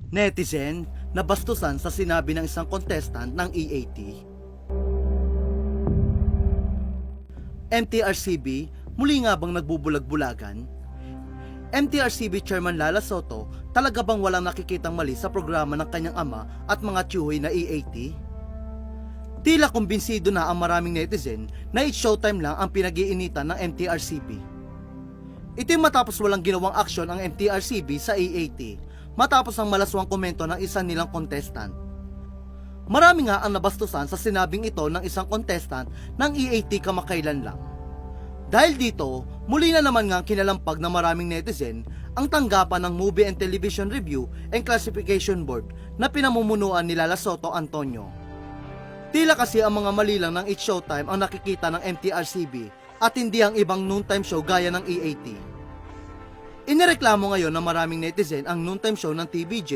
Netizen na bastusan sa sinabi ng isang contestant ng EAT. MTRCB, muli nga bang nagbubulag-bulagan? MTRCB Chairman Lala Soto, talaga bang walang nakikitang mali sa programa ng kanyang ama at mga tiyuhoy na EAT? Tila kumbinsido na ang maraming netizen na it's showtime lang ang pinag-iinitan ng MTRCB. Ito yung matapos walang ginawang aksyon ang MTRCB sa EAT, matapos ang malaswang komento ng isang nilang contestant. Marami nga ang nabastusan sa sinabing ito ng isang contestant ng EAT kamakailan lang. Dahil dito, muli na naman nga kinalampag ng maraming netizen ang tanggapan ng Movie and Television Review and Classification Board na pinamumunuan ni Lala Soto Antonio. Tila kasi ang mga mali lang ng It's Showtime ang nakikita ng MTRCB at hindi ang ibang noontime show gaya ng EAT. Inireklamo ngayon ng maraming netizen ang noontime show ng TVJ